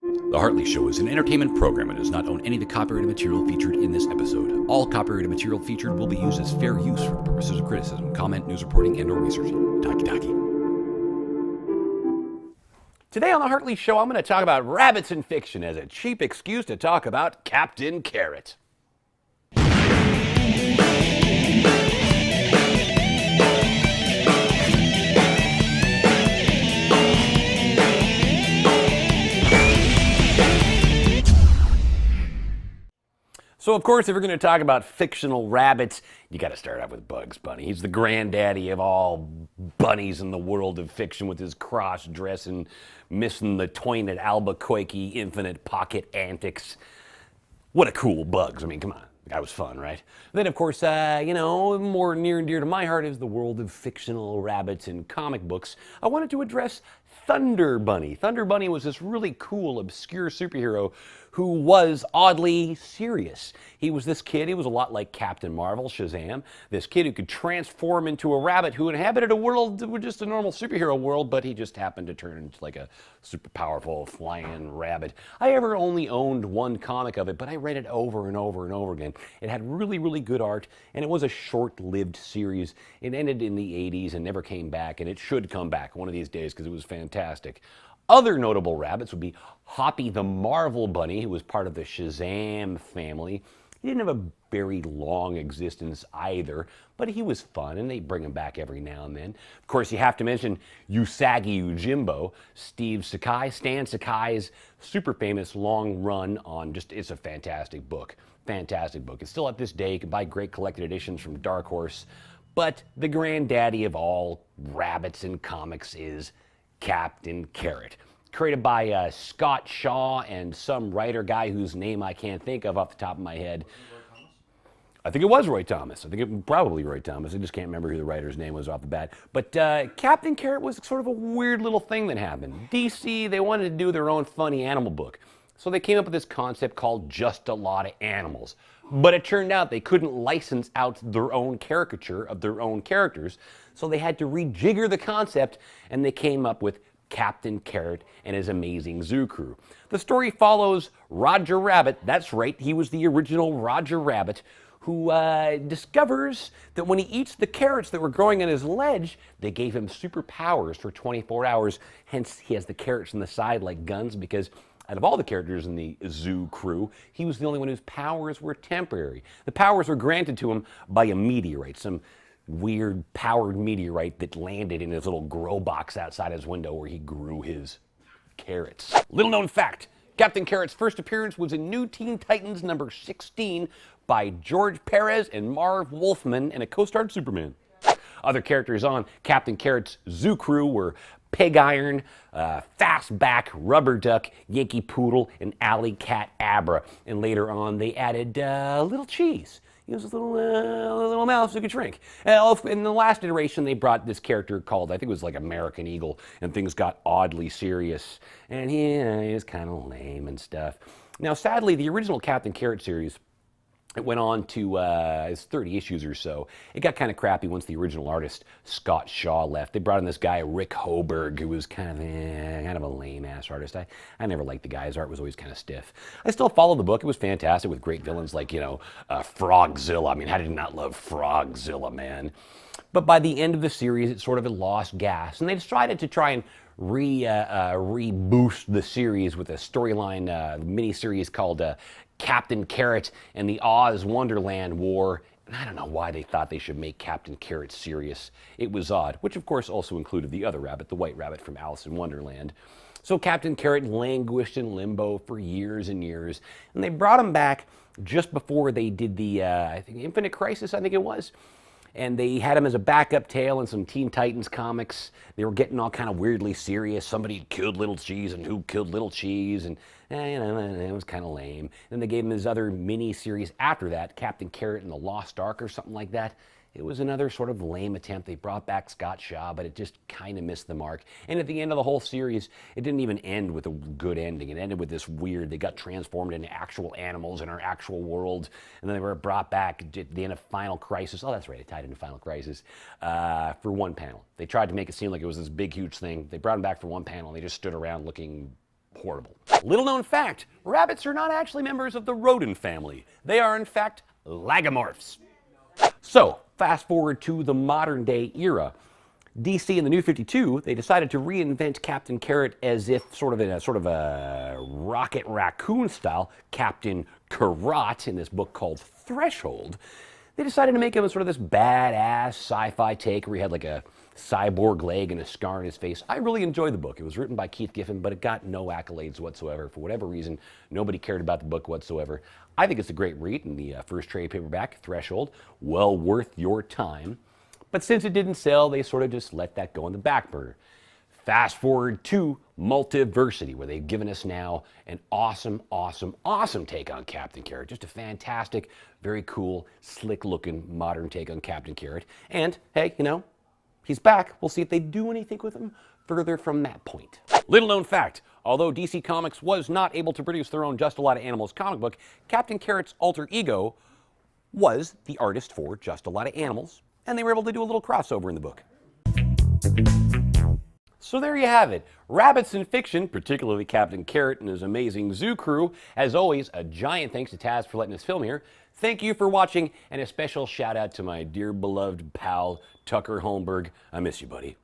The Hartley Show is an entertainment program and does not own any of the copyrighted material featured in this episode. All copyrighted material featured will be used as fair use for purposes of criticism, comment, news reporting, and/or research. Taki. Today on The Hartley Show, I'm going to talk about rabbits in fiction as a cheap excuse to talk about Captain Carrot. So, of course, if we're going to talk about fictional rabbits, you got to start off with Bugs Bunny. He's the granddaddy of all bunnies in the world of fiction with his cross-dress and missing the toin at Albuquerque infinite pocket antics. What a cool Bugs. I mean, come on. The guy was fun, right? Then, of course, more near and dear to my heart is the world of fictional rabbits in comic books. I wanted to address Thunder Bunny. Thunder Bunny was this really cool, obscure superhero who was oddly serious. He was this kid, he was a lot like Captain Marvel, Shazam, this kid who could transform into a rabbit who inhabited a world that was just a normal superhero world, but he just happened to turn into like a super powerful flying rabbit. I ever only owned one comic of it, but I read it over and over and over again. It had really, really good art, and it was a short-lived series. It ended in the 80s and never came back, and it should come back one of these days because it was fantastic. Other notable rabbits would be Hoppy the Marvel Bunny, who was part of the Shazam family. He didn't have a very long existence either, but he was fun, and they bring him back every now and then. Of course, you have to mention Usagi Yojimbo, Stan Sakai's super famous long run on it's a fantastic book. Fantastic book. It's still at this day. You can buy great collected editions from Dark Horse, but the granddaddy of all rabbits in comics is Captain Carrot, created by Scott Shaw and some writer guy whose name I can't think of off the top of my head. I think it was Roy Thomas. I think it was probably Roy Thomas. I just can't remember who the writer's name was off the bat. But Captain Carrot was sort of a weird little thing that happened. DC, they wanted to do their own funny animal book. So they came up with this concept called Just a Lot of Animals. But it turned out they couldn't license out their own caricature of their own characters, so they had to rejigger the concept, and they came up with Captain Carrot and his amazing zoo crew. The story follows Roger Rabbit, that's right, he was the original Roger Rabbit, who discovers that when he eats the carrots that were growing on his ledge, they gave him superpowers for 24 hours. Hence, he has the carrots on the side like guns, because out of all the characters in the zoo crew, he was the only one whose powers were temporary. The powers were granted to him by a meteorite, some weird powered meteorite that landed in his little grow box outside his window where he grew his carrots. Little known fact, Captain Carrot's first appearance was in New Teen Titans number 16 by George Perez and Marv Wolfman, and it co-starred Superman. Other characters on Captain Carrot's zoo crew were Pig Iron, Fastback, Rubber Duck, Yankee Poodle, and Alley Cat Abra. And later on, they added Little Cheese. He was a little mouse who could shrink. In the last iteration, they brought this character called, I think it was like American Eagle, and things got oddly serious. And he was kind of lame and stuff. Now, sadly, the original Captain Carrot series, it went on to it's 30 issues or so. It got kind of crappy once the original artist, Scott Shaw, left. They brought in this guy, Rick Hoberg, who was kind of a lame-ass artist. I never liked the guy. His art was always kind of stiff. I still followed the book. It was fantastic with great villains like, Frogzilla. I mean, how did you not love Frogzilla, man? But by the end of the series, it sort of had lost gas. And they decided to try and reboost the series with a storyline miniseries called Captain Carrot and the Oz Wonderland War. And I don't know why they thought they should make Captain Carrot serious. It was odd, which of course also included the other rabbit, the white rabbit from Alice in Wonderland. So Captain Carrot languished in limbo for years and years, and they brought him back just before they did the, I think, Infinite Crisis, I think it was. And they had him as a backup tale in some Teen Titans comics. They were getting all kind of weirdly serious. Somebody killed Little Cheese, and who killed Little Cheese? And it was kind of lame. Then they gave him his other mini-series after that, Captain Carrot and the Lost Ark or something like that. It was another sort of lame attempt. They brought back Scott Shaw, but it just kind of missed the mark. And at the end of the whole series, it didn't even end with a good ending. It ended with this weird, they got transformed into actual animals in our actual world, and then they were brought back at the end of Final Crisis. Oh, that's right, it tied into Final Crisis, for one panel. They tried to make it seem like it was this big, huge thing. They brought him back for one panel, and they just stood around looking portable. Little known fact, rabbits are not actually members of the rodent family. They are in fact lagomorphs. So, fast forward to the modern day era. DC in the New 52, they decided to reinvent Captain Carrot as if sort of a Rocket Raccoon style Captain Carrot in this book called Threshold. They decided to make him sort of this badass sci-fi take where he had like a cyborg leg and a scar on his face. I really enjoyed the book. It was written by Keith Giffen, but it got no accolades whatsoever. For whatever reason, nobody cared about the book whatsoever. I think it's a great read in the first trade paperback, Threshold. Well worth your time. But since it didn't sell, they sort of just let that go on the back burner. Fast forward to Multiversity, where they've given us now an awesome take on Captain Carrot. Just a fantastic, very cool, slick-looking, modern take on Captain Carrot. And, hey, you know, he's back. We'll see if they do anything with him further from that point. Little known fact, although DC Comics was not able to produce their own Just a Lot of Animals comic book, Captain Carrot's alter ego was the artist for Just a Lot of Animals, and they were able to do a little crossover in the book. So there you have it. Rabbits in fiction, particularly Captain Carrot and his amazing zoo crew. As always, a giant thanks to Taz for letting us film here. Thank you for watching, and a special shout out to my dear beloved pal, Tucker Holmberg. I miss you, buddy.